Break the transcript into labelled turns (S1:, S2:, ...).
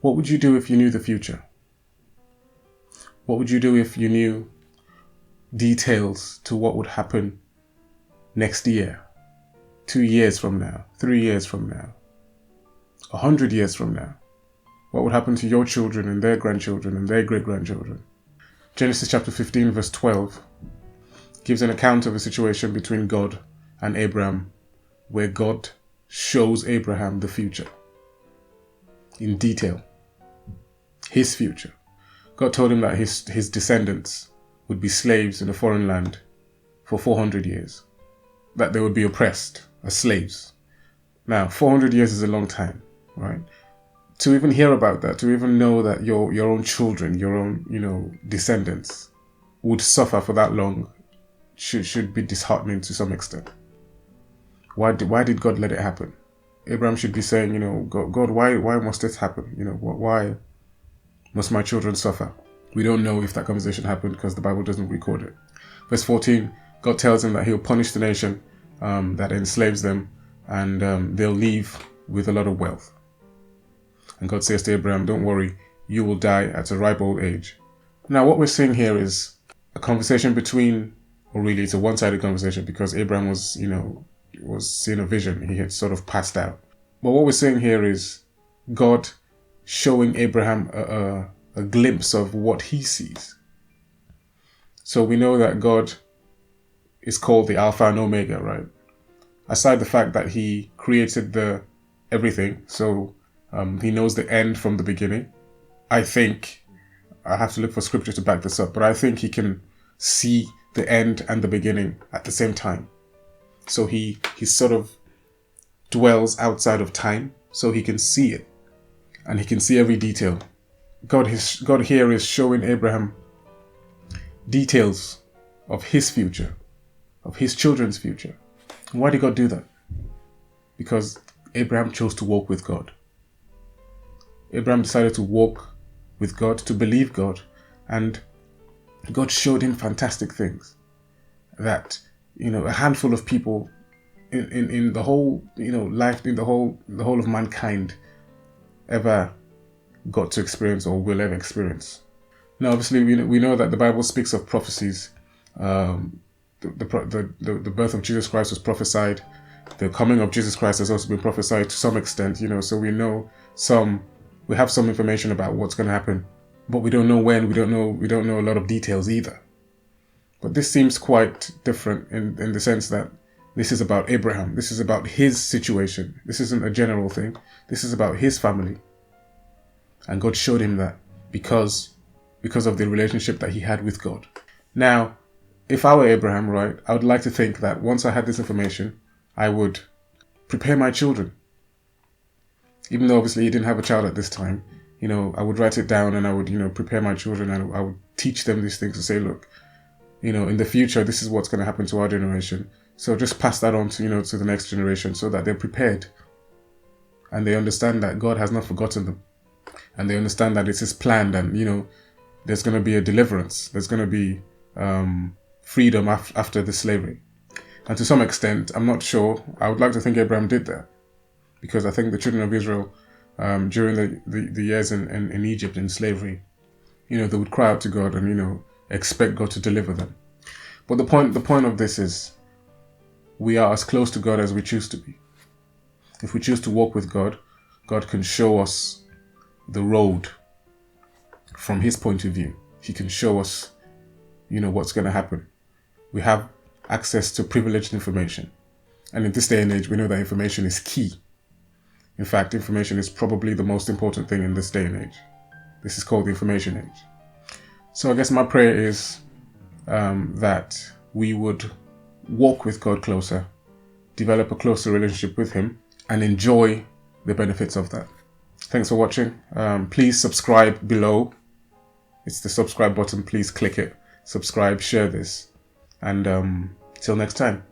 S1: What would you do if you knew the future? What would you do if you knew details to what would happen next year, 2 years from now, 3 years from now, 100 years from now? What would happen to your children and their grandchildren and their great-grandchildren? Genesis chapter 15 verse 12 gives an account of a situation between God and Abram, where God shows Abraham the future in detail, his future. God told him that his descendants would be slaves in a foreign land for 400 years, that they would be oppressed as slaves. Now, 400 years is a long time, right? To even hear about that, to even know that your own children, your own, descendants would suffer for that long should be disheartening to some extent. Why did God let it happen? Abraham should be saying, God, why must this happen? Why must my children suffer? We don't know if that conversation happened because the Bible doesn't record it. Verse 14, God tells him that he'll punish the nation that enslaves them, and they'll leave with a lot of wealth. And God says to Abraham, don't worry, you will die at a ripe old age. Now, what we're seeing here is a conversation between, or really it's a one-sided conversation, because Abraham was seeing a vision. He had sort of passed out. But what we're seeing here is God showing Abraham a glimpse of what he sees. So we know that God is called the Alpha and Omega, right? Aside the fact that he created everything, so he knows the end from the beginning. I think, I have to look for scripture to back this up, but I think he can see the end and the beginning at the same time. So he sort of dwells outside of time, so he can see it, and he can see every detail. God here is showing Abraham details of his future, of his children's future. Why did God do that? Because Abraham chose to walk with God. Abraham decided to walk with God, to believe God, and God showed him fantastic things that, a handful of people in the whole, life, in the whole of mankind ever got to experience or will ever experience. Now, obviously, we know that the Bible speaks of prophecies. The birth of Jesus Christ was prophesied. The coming of Jesus Christ has also been prophesied to some extent, so we know we have some information about what's going to happen, but we don't know when. We don't know a lot of details either. But this seems quite different in the sense that this is about Abraham. This is about his situation. This isn't a general thing. This is about his family. And God showed him that because of the relationship that he had with God. Now, if I were Abraham, right, I would like to think that once I had this information, I would prepare my children. Even though obviously he didn't have a child at this time, I would write it down and I would, prepare my children, and I would teach them these things to say, look, in the future, this is what's going to happen to our generation. So just pass that on to, to the next generation so that they're prepared. And they understand that God has not forgotten them. And they understand that it's his plan, and, there's going to be a deliverance. There's going to be freedom after the slavery. And to some extent, I'm not sure, I would like to think Abraham did that. Because I think the children of Israel, during the years in Egypt in slavery, they would cry out to God and, expect God to deliver them. But the point of this is, we are as close to God as we choose to be. If we choose to walk with God, God can show us the road from his point of view. He can show us, what's going to happen. We have access to privileged information. And in this day and age, we know that information is key. In fact, information is probably the most important thing in this day and age. This is called the information age. So I guess my prayer is that we would walk with God closer, develop a closer relationship with him, and enjoy the benefits of that. Thanks for watching. Please subscribe below. It's the subscribe button. Please click it. Subscribe, share this. And till next time.